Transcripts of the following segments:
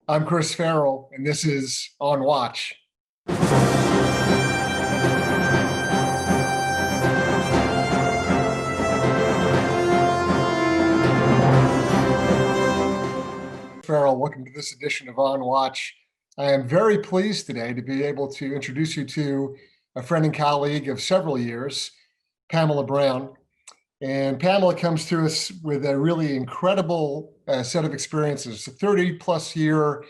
I'm Chris Farrell, and this is On Watch. Farrell, welcome to this edition of On Watch. I am very pleased today to be able to introduce you to a friend and colleague of several years, Pamela Browne. And Pamela comes to us with a really incredible set of experiences, a 30-plus year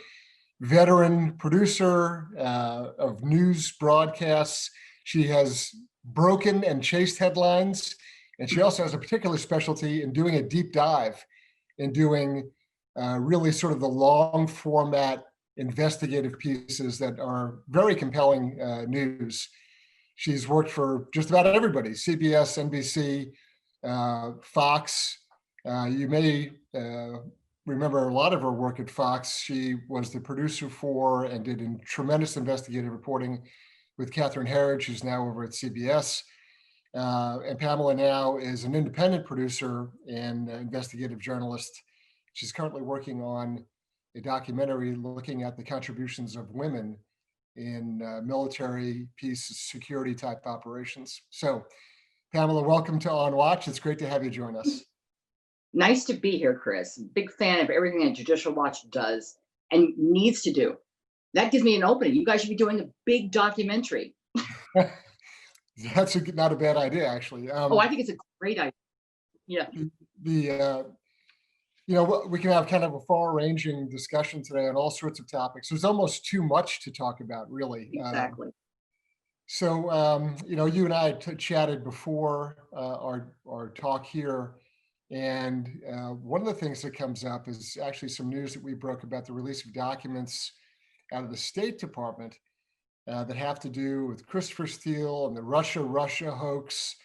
veteran producer of news broadcasts. She has broken and chased headlines, and she also has a particular specialty in doing a deep dive, in doing really sort of the long format investigative pieces that are very compelling news. She's worked for just about everybody, CBS, NBC, Fox. You may remember a lot of her work at Fox. She was the producer for and did tremendous investigative reporting with Catherine Herridge, who's now over at CBS. And Pamela now is an independent producer and investigative journalist. She's currently working on a documentary looking at the contributions of women in military, peace, security type operations. So, Pamela, welcome to On Watch. It's great to have you join us. Nice to be here, Chris. Big fan of everything that Judicial Watch does and needs to do. That gives me an opening. You guys should be doing a big documentary. That's not a bad idea, actually. I think it's a great idea. Yeah. We can have kind of a far-ranging discussion today on all sorts of topics. There's almost too much to talk about, really. Exactly. So, you and I chatted before our talk here, and one of the things that comes up is actually some news that we broke about the release of documents out of the State Department that have to do with Christopher Steele and the Russia hoax.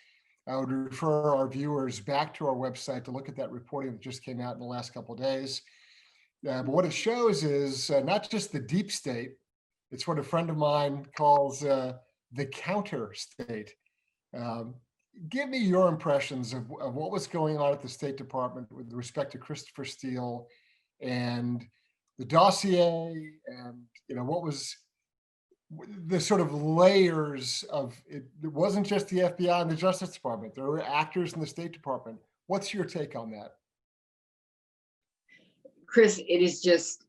I would refer our viewers back to our website to look at that reporting that just came out in the last couple of days. But what it shows is not just the deep state, it's what a friend of mine calls the counter state. Give me your impressions of what was going on at the State Department with respect to Christopher Steele and the dossier, and what was the sort of layers of it. It wasn't just the FBI and the Justice Department. There were actors in the State Department. What's your take on that? Chris, it is just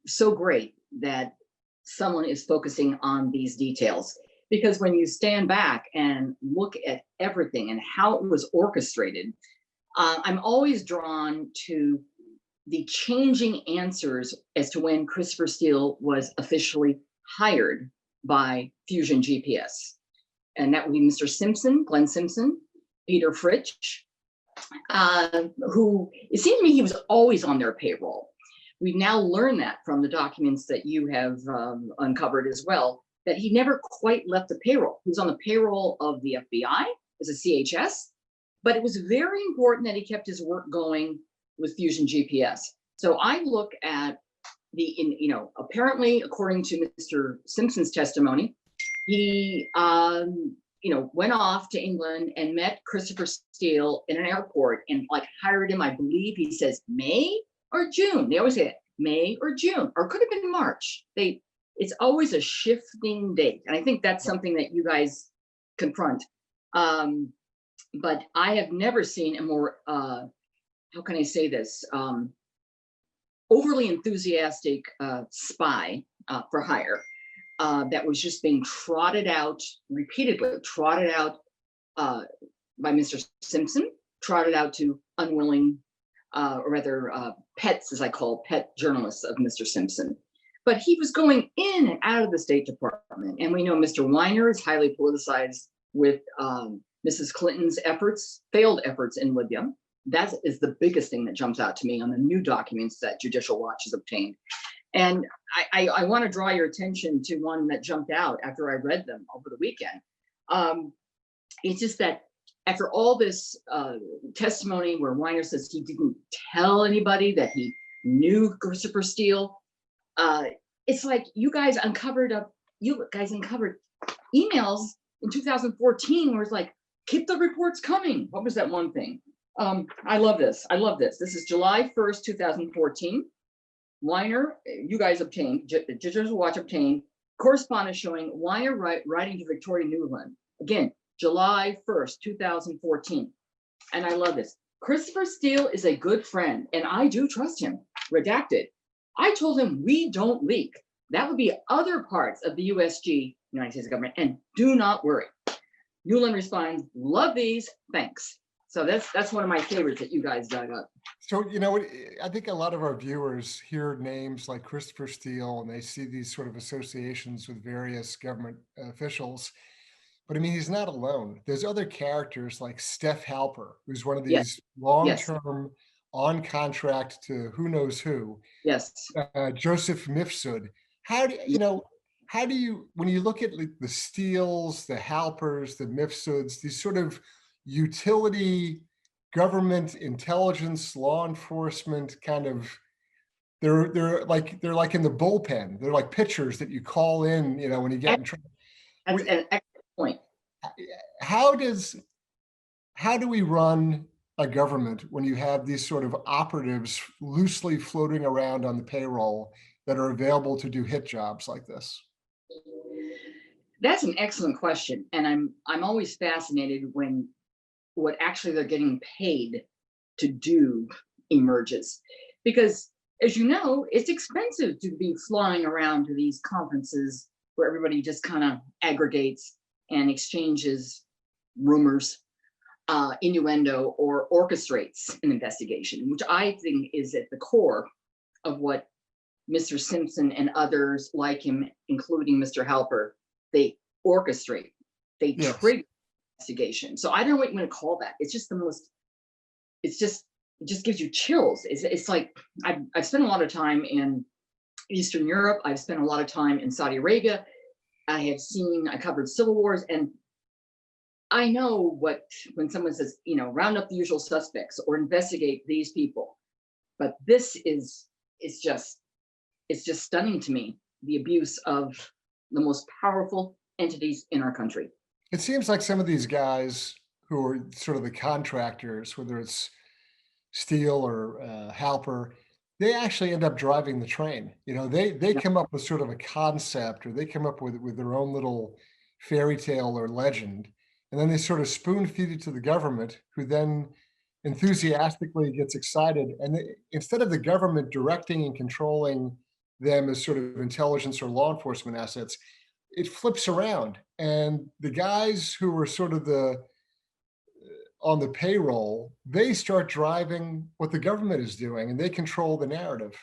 so great that someone is focusing on these details. Because when you stand back and look at everything and how it was orchestrated, I'm always drawn to the changing answers as to when Christopher Steele was officially hired by Fusion GPS. And that would be Mr. Simpson, Glenn Simpson, Peter Fritsch, who it seemed to me he was always on their payroll. We've now learned that from the documents that you have uncovered as well, that he never quite left the payroll. He was on the payroll of the FBI as a CHS, but it was very important that he kept his work going with Fusion GPS. So I look at apparently, according to Mr. Simpson's testimony, he, went off to England and met Christopher Steele in an airport and hired him. I believe he says May or June. They always say it, May or June, or could have been March. It's always a shifting date. And I think that's something that you guys confront. But I have never seen a more, how can I say this? Overly enthusiastic spy for hire that was just being trotted out repeatedly, by Mr. Simpson, trotted out to unwilling, or rather pets, as I call pet journalists of Mr. Simpson. But he was going in and out of the State Department. And we know Mr. Weiner is highly politicized with Mrs. Clinton's failed efforts in Libya. That is the biggest thing that jumps out to me on the new documents that Judicial Watch has obtained. And I want to draw your attention to one that jumped out after I read them over the weekend. It's just that after all this testimony where Weiner says he didn't tell anybody that he knew Christopher Steele, it's like you guys uncovered emails in 2014 where it's like, keep the reports coming. What was that one thing? I love this. This is July 1st, 2014. Weiner, you guys obtained, Judicial Watch obtained correspondence showing Weiner writing to Victoria Nuland. Again, July 1st, 2014. And I love this. Christopher Steele is a good friend, and I do trust him. Redacted. I told him we don't leak. That would be other parts of the USG, United States government, and do not worry. Nuland responds, love these, thanks. So that's one of my favorites that you guys dug up. So, you know, I think a lot of our viewers hear names like Christopher Steele and they see these sort of associations with various government officials. But I mean, he's not alone. There's other characters like Steph Halper, who's one of Yes, these yes, long-term on contract to who knows who, yes. Joseph Mifsud. How do you, when you look at like the Steels, the Halpers, the Mifsuds, these sort of utility government intelligence, law enforcement kind of, they're like in the bullpen. They're like pitchers that you call in, you know, when you get in trouble. That's an excellent point. How do we run a government when you have these sort of operatives loosely floating around on the payroll that are available to do hit jobs like this? That's an excellent question. And I'm always fascinated when what actually they're getting paid to do emerges. Because as you know, it's expensive to be flying around to these conferences where everybody just kind of aggregates and exchanges rumors, innuendo, or orchestrates an investigation, which I think is at the core of what Mr. Simpson and others like him, including Mr. Halper, they orchestrate, they Yes. trigger investigation. So I don't know what you want to call that. It's just it just gives you chills. It's like I've spent a lot of time in Eastern Europe. I've spent a lot of time in Saudi Arabia. I covered civil wars, and I know when someone says, you know, round up the usual suspects or investigate these people. But this it's just stunning to me, the abuse of the most powerful entities in our country. It seems like some of these guys who are sort of the contractors, whether it's Steele or Halper, they actually end up driving the train. You know, they Yeah. come up with sort of a concept, or they come up with their own little fairy tale or legend, and then they sort of spoon feed it to the government, who then enthusiastically gets excited. And instead of the government directing and controlling them as sort of intelligence or law enforcement assets, it flips around, and the guys who are sort of on the payroll, they start driving what the government is doing, and they control the narrative.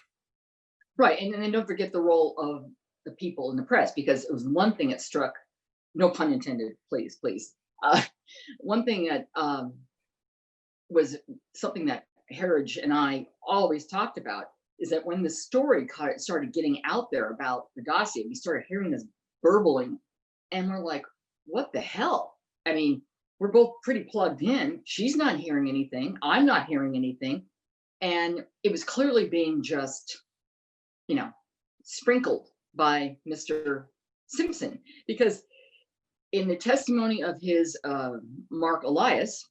Right. And then don't forget the role of the people in the press, because it was one thing that struck, no pun intended, please. One thing that was something that Heritage and I always talked about is that when the story started getting out there about the dossier, we started hearing this burbling, and we're like, what the hell? I mean, we're both pretty plugged in. She's not hearing anything. I'm not hearing anything. And it was clearly being just, you know, sprinkled by Mr. Simpson, because in the testimony of his Mark Elias,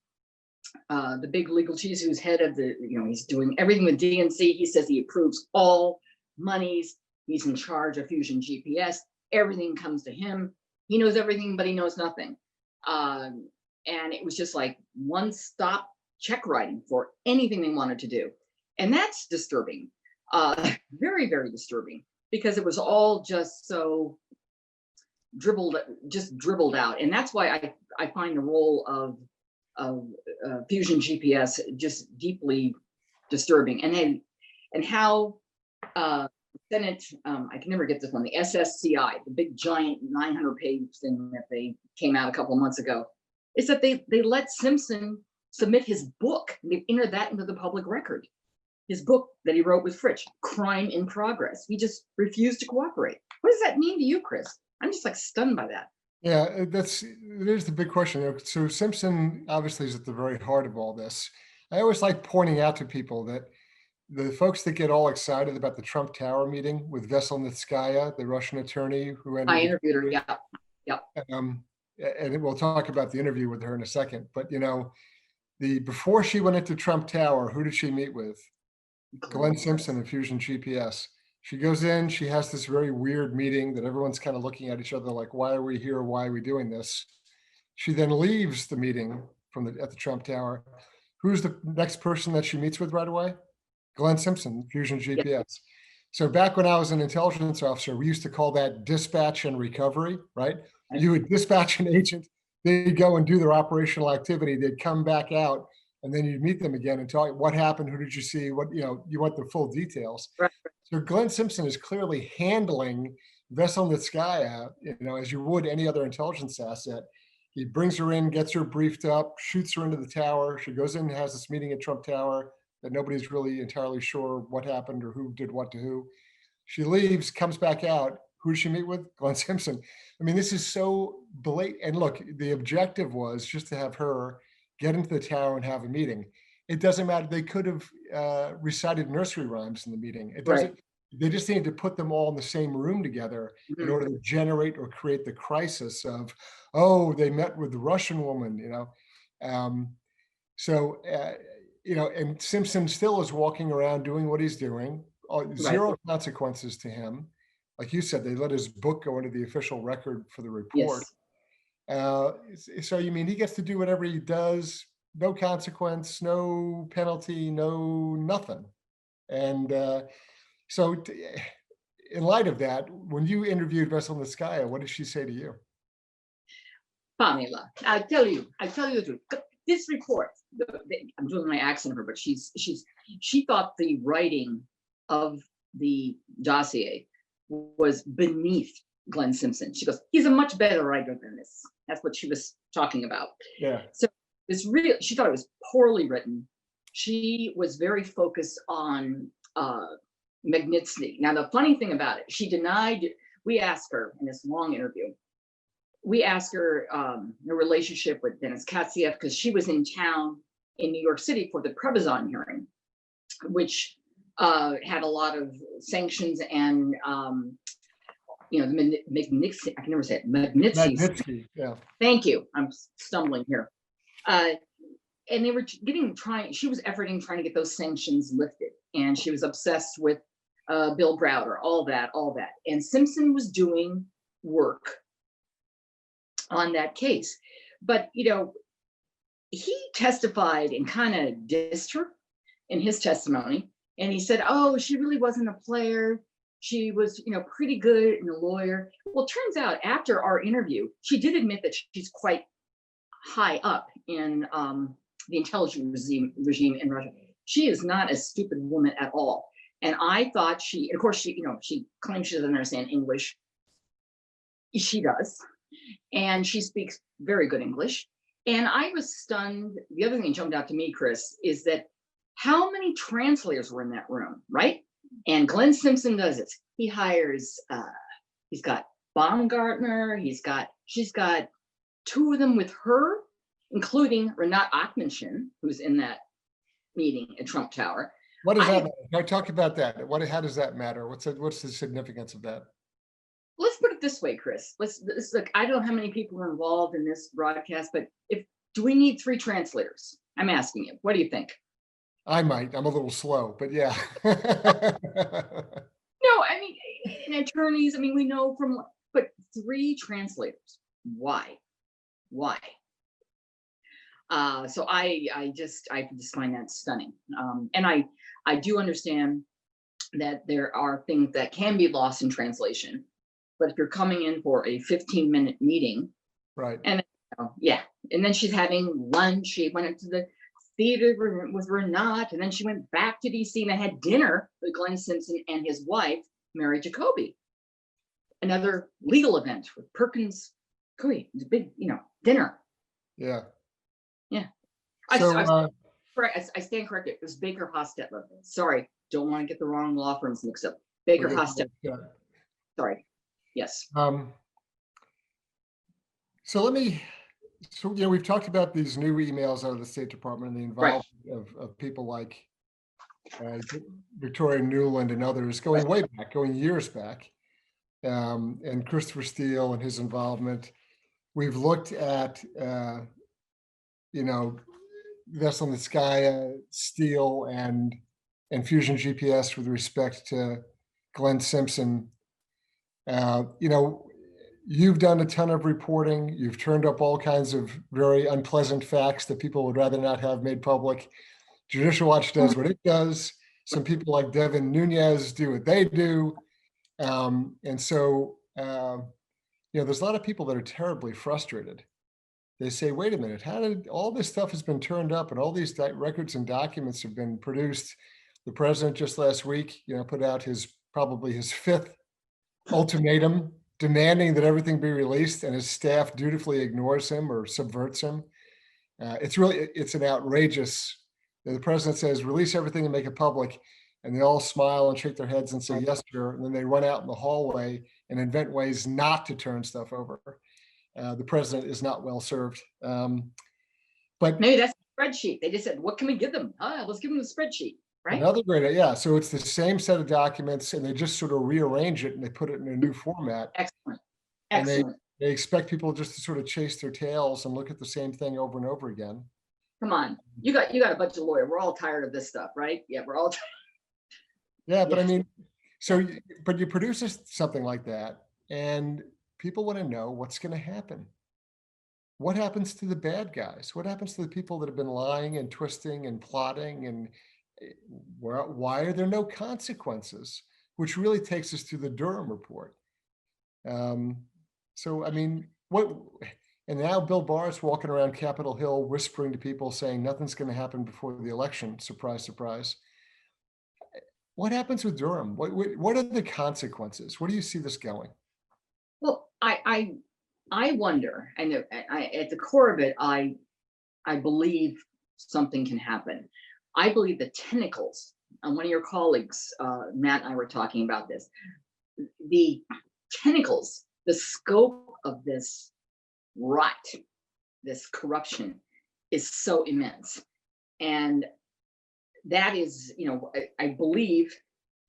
the big legal cheese who's head of the, you know, he's doing everything with DNC. He says he approves all monies. He's in charge of Fusion GPS. Everything comes to him. He knows everything, but he knows nothing. And it was just like one-stop check writing for anything they wanted to do. And that's disturbing, very, very disturbing, because it was all just so dribbled out. And that's why I find the role of Fusion GPS just deeply disturbing. And how Senate, I can never get this one, the SSCI, the big giant 900-page thing that they came out a couple of months ago, is that they let Simpson submit his book. They entered that into the public record. His book that he wrote with Fritsch, Crime in Progress. He just refused to cooperate. What does that mean to you, Chris? I'm just like stunned by that. Yeah, there's the big question. So Simpson obviously is at the very heart of all this. I always like pointing out to people that the folks that get all excited about the Trump Tower meeting with Veselnitskaya, the Russian attorney who I interviewed her, yeah. And we'll talk about the interview with her in a second. But you know, before she went into Trump Tower, who did she meet with? Glenn Simpson of Fusion GPS. She goes in, she has this very weird meeting that everyone's kind of looking at each other like, why are we here? Why are we doing this? She then leaves the meeting at the Trump Tower. Who's the next person that she meets with right away? Glenn Simpson, Fusion Yeah. GPS. So back when I was an intelligence officer, we used to call that dispatch and recovery, right? You would dispatch an agent, they'd go and do their operational activity, they'd come back out, and then you'd meet them again and talk, what happened, who did you see, what, you want the full details. Right. So Glenn Simpson is clearly handling Veselnitskaya, as you would any other intelligence asset. He brings her in, gets her briefed up, shoots her into the tower. She goes in and has this meeting at Trump Tower that nobody's really entirely sure what happened or who did what to who. She leaves, comes back out. Who does she meet with? Glenn Simpson. I mean, this is so blatant. And look, the objective was just to have her get into the tower and have a meeting. It doesn't matter. They could have recited nursery rhymes in the meeting. It doesn't. Right. They just needed to put them all in the same room together in Mhm. order to generate or create the crisis of, oh, they met with the Russian woman, So, and Simpson still is walking around doing what he's doing, Right. zero consequences to him. Like you said, they let his book go into the official record for the report. Yes. So you mean he gets to do whatever he does, no consequence, no penalty, no nothing. And so in light of that, when you interviewed Veselnitskaya, what did she say to you? Pamela, I tell you the truth. This report, I'm doing my accent of her, but she thought the writing of the dossier was beneath Glenn Simpson. She goes, he's a much better writer than this. That's what she was talking about. Yeah. So she thought it was poorly written. She was very focused on Magnitsky. Now, the funny thing about it, she denied, we asked her in this long interview, we asked her her relationship with Denis Katsiev, because she was in town in New York City for the Trebizond hearing, which had a lot of sanctions and the Magnitsky, I can never say it, Magnitsky, yeah. Thank you. I'm stumbling here. And they were she was efforting trying to get those sanctions lifted. And she was obsessed with Bill Browne, all that. And Simpson was doing work on that case. But, he testified and kind of dissed her in his testimony. And he said, oh, she really wasn't a player. She was, pretty good and a lawyer. Well, turns out after our interview, she did admit that she's quite high up in the intelligence regime in Russia. She is not a stupid woman at all. And I thought of course, she claims she doesn't understand English. She does. And she speaks very good English. And I was stunned. The other thing that jumped out to me, Chris, is that how many translators were in that room, right? And Glenn Simpson does it. He hires, he's got Baumgartner, she's got two of them with her, including Renat Akhmetshin, who's in that meeting at Trump Tower. What does that matter? Can I talk about that? How does that matter? What's the significance of that? Let's put it this way, Chris. Look, I don't know how many people are involved in this broadcast, but do we need 3 translators? I'm asking you. What do you think? I might. I'm a little slow, but yeah. No, I mean, in attorneys, we know but 3 translators. Why? So I just find that stunning. And I do understand that there are things that can be lost in translation, but if you're coming in for a 15-minute meeting, right? And and then she's having lunch. She went into the theater with Renat, and then she went back to DC and had dinner with Glenn Simpson and his wife, Mary Jacoby. Another legal event with Perkins Coie. It was a big, dinner. Yeah. Yeah. So, I stand corrected. It was Baker Hostetler. Sorry, don't want to get the wrong law firms mixed up. Baker Hostetler. Yeah. Sorry. Yes. So we've talked about these new emails out of the State Department and the involvement of people like Victoria Nuland and others going way back, going years back, and Christopher Steele and his involvement. We've looked at, Veselnitskaya, Steele, and Fusion GPS with respect to Glenn Simpson. You know, you've done a ton of reporting. You've turned up all kinds of very unpleasant facts that people would rather not have made public. Judicial Watch does what it does. Some people like Devin Nunes do what they do. And so, there's a lot of people that are terribly frustrated. They say, wait a minute, how did all this stuff has been turned up and all these records and documents have been produced? The president just last week, put out probably his fifth ultimatum demanding that everything be released, and his staff dutifully ignores him or subverts him. It's an outrageous. The president says, release everything and make it public. And they all smile and shake their heads and say, yes, sir. And then they run out in the hallway and invent ways not to turn stuff over. The president is not well served. But maybe that's the spreadsheet. They just said, what can we give them? Let's give them the spreadsheet, right? Another great, yeah. So it's the same set of documents, and they just sort of rearrange it and they put it in a new format. Excellent. And they expect people just to sort of chase their tails and look at the same thing over and over again. Come on, you got a bunch of lawyers. We're all tired of this stuff, right? Yeah, we're all tired. Yeah, but I mean, but you produce something like that, and people want to know what's going to happen. What happens to the bad guys? What happens to the people that have been lying and twisting and plotting? And why are there no consequences? Which really takes us to the Durham report. So, I mean, and now Bill Barr is walking around Capitol Hill whispering to people saying nothing's going to happen before the election. Surprise, surprise. What happens with Durham? What are the consequences? Where do you see this going? Well, I wonder, and at the core of it, I believe something can happen. I believe the tentacles, and one of your colleagues, Matt and I were talking about this, the tentacles, the scope of this rot, this corruption is so immense. And that is, I believe,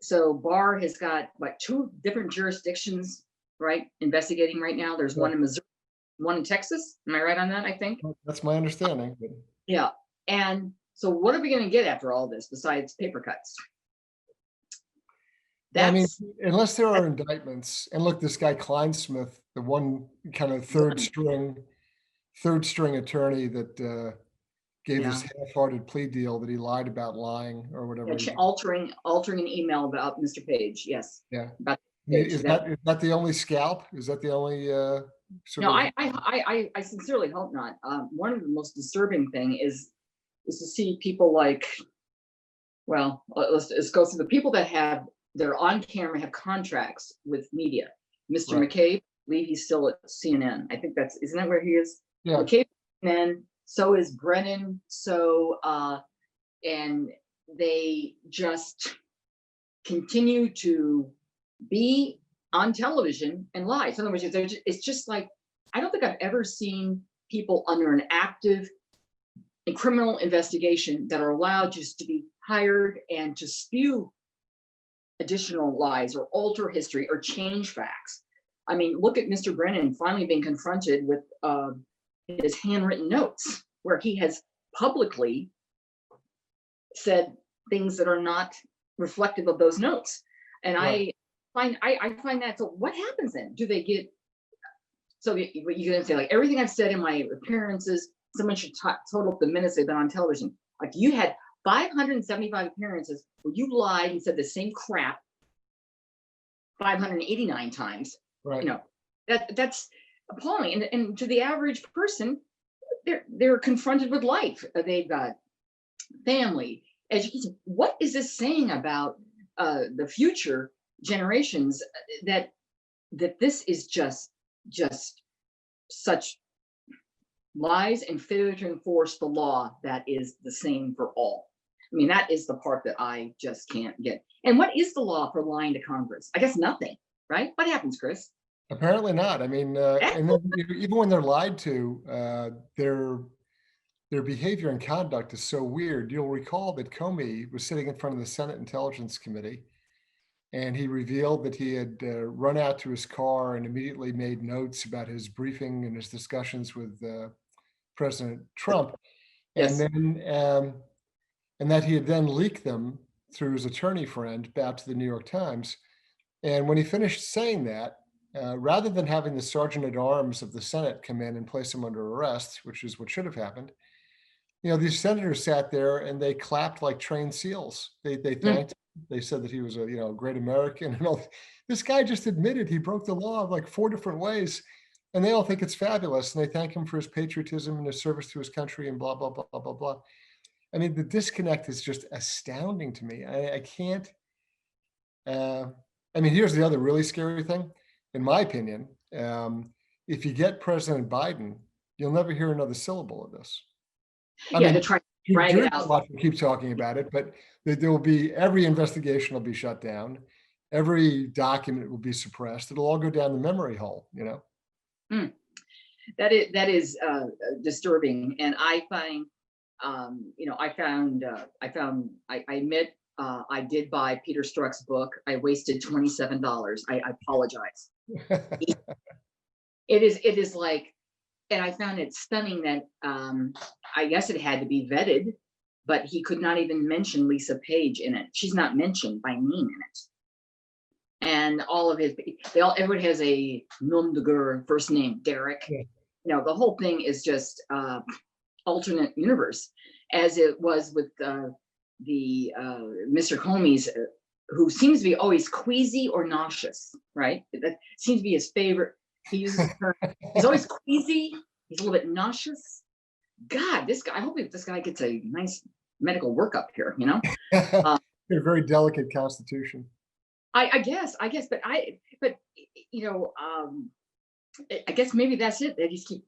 so Barr has got like 2 different jurisdictions, right, investigating right now. There's one in Missouri, one in Texas. Am I right on that, I think? That's my understanding. Yeah. And so what are we going to get after all this besides paper cuts? I mean, unless there are indictments, and look, this guy Kleinsmith, the one kind of third string attorney that gave his half-hearted plea deal that he lied about lying or whatever. Altering an email about Mr. Page. Yes. Yeah. About Page. Is that the only scalp? Is that the only? I sincerely hope not. One of the most disturbing thing is to see people like, well, let's go through the people that they're on camera, have contracts with media. Mr. McCabe, I believe he's still at CNN. I think isn't that where he is? Yeah. McCabe, and so is Brennan. So, and they just continue to be on television and lie. So in other words, it's just like, I don't think I've ever seen people under an active criminal investigation that are allowed just to be hired and to spew additional lies or alter history or change facts. I mean, look at Mr. Brennan finally being confronted with his handwritten notes, where he has publicly said things that are not reflective of those notes. And right. I find that, so what happens then? Do they get, so you're gonna say, like, everything I've said in my appearances, someone should total up the minutes they've been on television. Like, you had 575 appearances where you lied and said the same crap 589 times. Right. That's appalling. And to the average person, they're confronted with life. They've got family, education. What is this saying about the future generations, that this is just such lies and failure to enforce the law that is the same for all? I mean, that is the part that I just can't get. And what is the law for lying to Congress? I guess nothing, right? What happens, Chris? Apparently not. I mean, and then even when they're lied to, their behavior and conduct is so weird. You'll recall that Comey was sitting in front of the Senate Intelligence Committee, and he revealed that he had run out to his car and immediately made notes about his briefing and his discussions with President Trump. Yes. And then, and that he had then leaked them through his attorney friend out to the New York Times. And when he finished saying that, rather than having the sergeant at arms of the Senate come in and place him under arrest, which is what should have happened, these senators sat there and they clapped like trained seals. They Mm. thanked him. They said that he was a great American and all. This guy just admitted he broke the law like 4 different ways, and they all think it's fabulous. And they thank him for his patriotism and his service to his country and blah blah blah blah blah blah. I mean, the disconnect is just astounding to me. I can't. Uh, I mean, here's the other really scary thing, in my opinion. If you get President Biden, you'll never hear another syllable of this. I Yeah, mean, to try to drag it out. Judicial will keep talking about it, but there will be every investigation will be shut down, every document will be suppressed. It'll all go down the memory hole. Mm. That is disturbing, and I find, I admit, I did buy Peter Strzok's book. I wasted $27. I apologize. It is like, and I found it stunning that I guess it had to be vetted, but he could not even mention Lisa Page in it. She's not mentioned by name in it. And all of his, everyone has a nom de guerre first name, Derek. Yeah. The whole thing is just alternate universe, as it was with the Mr. Comey's, who seems to be always queasy or nauseous, right? That seems to be his favorite. He uses the term. He's always queasy. He's a little bit nauseous. God, this guy. I hope this guy gets a nice medical workup here. A very delicate constitution. I guess, but I guess maybe that's it. They just keep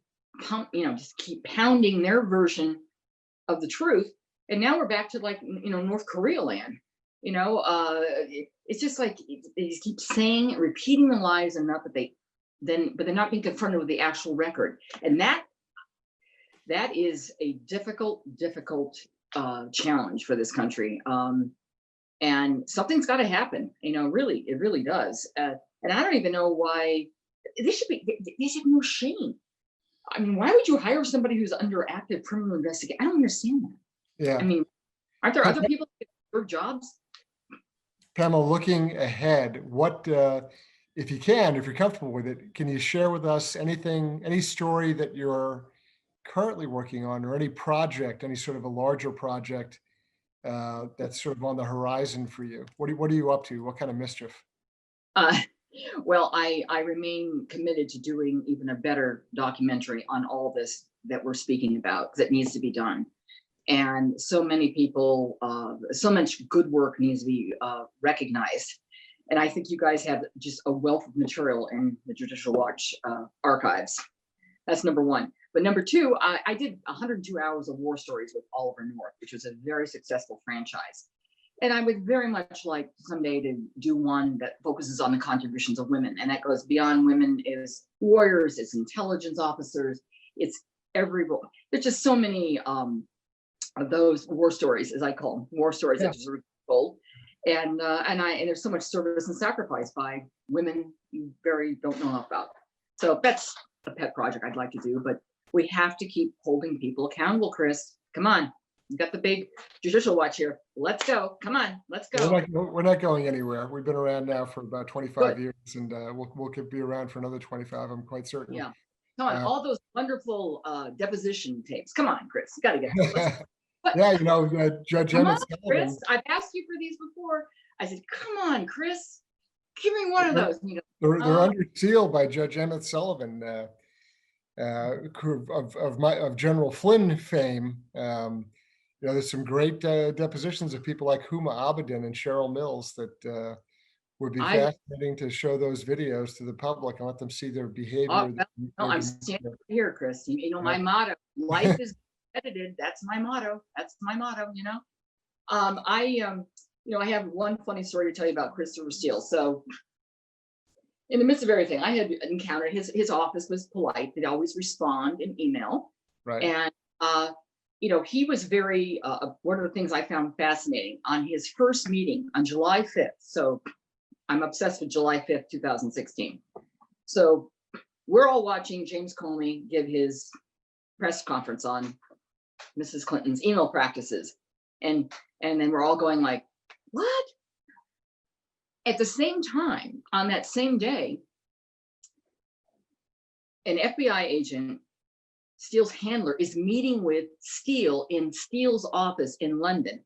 pounding their version of the truth, and now we're back to like North Korea land. It's just like they just keep saying, repeating the lies enough that but they're not being confronted with the actual record, and that is a difficult challenge for this country. And something's got to happen, really, it really does. And I don't even know why they should have no shame. I mean, why would you hire somebody who's under active criminal investigation? I don't understand that. Yeah. I mean, aren't there other people that deserve jobs? Pamela, looking ahead, what, if you're comfortable with it, can you share with us any story that you're currently working on, or any project, any sort of a larger project that's sort of on the horizon for you? What are you up to? What kind of mischief? Well, I remain committed to doing even a better documentary on all this that we're speaking about, because it needs to be done. And so many people, so much good work needs to be recognized. And I think you guys have just a wealth of material in the Judicial Watch archives. That's number one. But number two, I did 102 hours of war stories with Oliver North, which was a very successful franchise. And I would very much like someday to do one that focuses on the contributions of women. And that goes beyond women, is warriors, it's intelligence officers, it's everyone. There's just so many of those war stories, as I call them, war stories that deserve to be told. And there's so much service and sacrifice by women you don't know about. So that's a pet project I'd like to do, but we have to keep holding people accountable, Chris. Come on. You've got the big Judicial Watch here. Let's go. Come on. Let's go. We're not going anywhere. We've been around now for about 25 Good. years, and we'll be around for another 25, I'm quite certain. Yeah. Come on. All those wonderful deposition tapes. Come on, Chris. You got to get those. Yeah, Judge Emmett Sullivan. Chris, I've asked you for these before. I said, come on, Chris. Give me one of those. They're under seal by Judge Emmett Sullivan, of General Flynn fame. There's some great depositions of people like Huma Abedin and Cheryl Mills that would be fascinating to show those videos to the public and let them see their behavior. I'm standing here, Chris. My motto: life is edited. That's my motto. I have one funny story to tell you about Christopher Steele. So, in the midst of everything, I had encountered his office was polite. They'd always respond in email, right? And he was very. One of the things I found fascinating on his first meeting on July 5th. So, I'm obsessed with July 5th, 2016. So, we're all watching James Comey give his press conference on Mrs. Clinton's email practices, and then we're all going like, what? At the same time, on that same day, an FBI agent, Steele's handler, is meeting with Steele in Steele's office in London.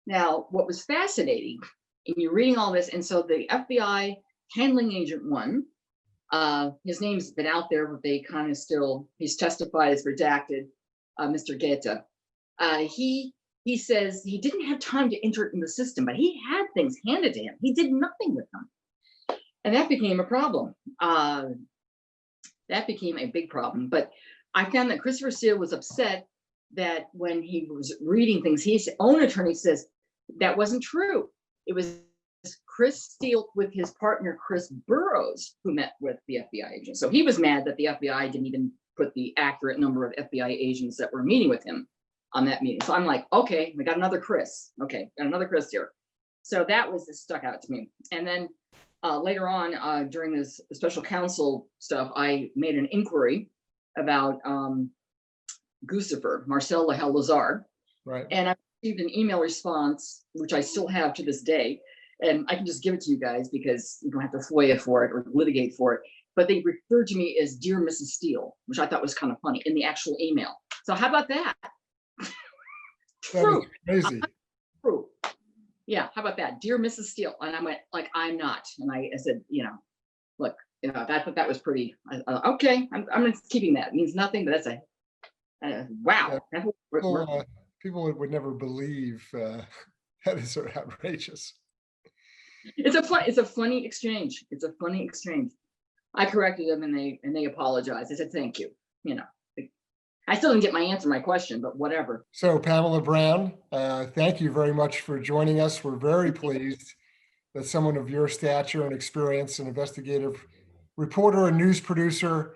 Now, what was fascinating, and you're reading all this, and so the FBI handling agent one, his name's been out there, but they kind of still, he's testified as redacted, Mr. Guetta. He says he didn't have time to enter it in the system, but he had things handed to him. He did nothing with them. And that became a problem. That became a big problem. But I found that Christopher Steele was upset that when he was reading things, his own attorney says that wasn't true. It was Chris Steele with his partner, Chris Burroughs, who met with the FBI agent. So he was mad that the FBI didn't even put the accurate number of FBI agents that were meeting with him on that meeting. So I'm like, okay, we got another Chris. Okay, got another Chris here. So that was stuck out to me. And then later on, during this special counsel stuff, I made an inquiry about Guccifer, Marcel Lahel Lazar. Right. And I received an email response, which I still have to this day. And I can just give it to you guys because you don't have to FOIA for it or litigate for it. But they referred to me as Dear Mrs. Steele, which I thought was kind of funny in the actual email. So how about that? That is crazy. True. Yeah, how about that? Dear Mrs. Steele. And I went, like, I'm not. And I said, look, I thought that was pretty, okay, I'm keeping that. It means nothing, but that's wow. Yeah, people would never believe that is sort of outrageous. It's a funny exchange. It's a funny exchange. I corrected them and they apologized. I said, thank you. I still didn't get my question, but whatever. So Pamela Browne, thank you very much for joining us. We're very pleased that someone of your stature and experience, an investigative reporter and news producer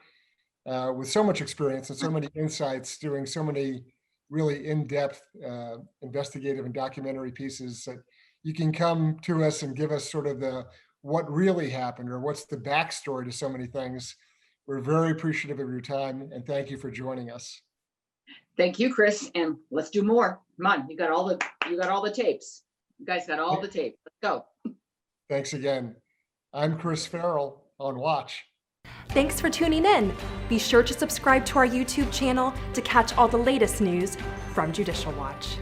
with so much experience and so many insights, doing so many really in-depth investigative and documentary pieces, that you can come to us and give us sort of what really happened or what's the backstory to so many things. We're very appreciative of your time and thank you for joining us. Thank you, Chris, and let's do more. Come on, you got all the tapes. You guys got all the tape. Let's go. Thanks again. I'm Chris Farrell on Watch. Thanks for tuning in. Be sure to subscribe to our YouTube channel to catch all the latest news from Judicial Watch.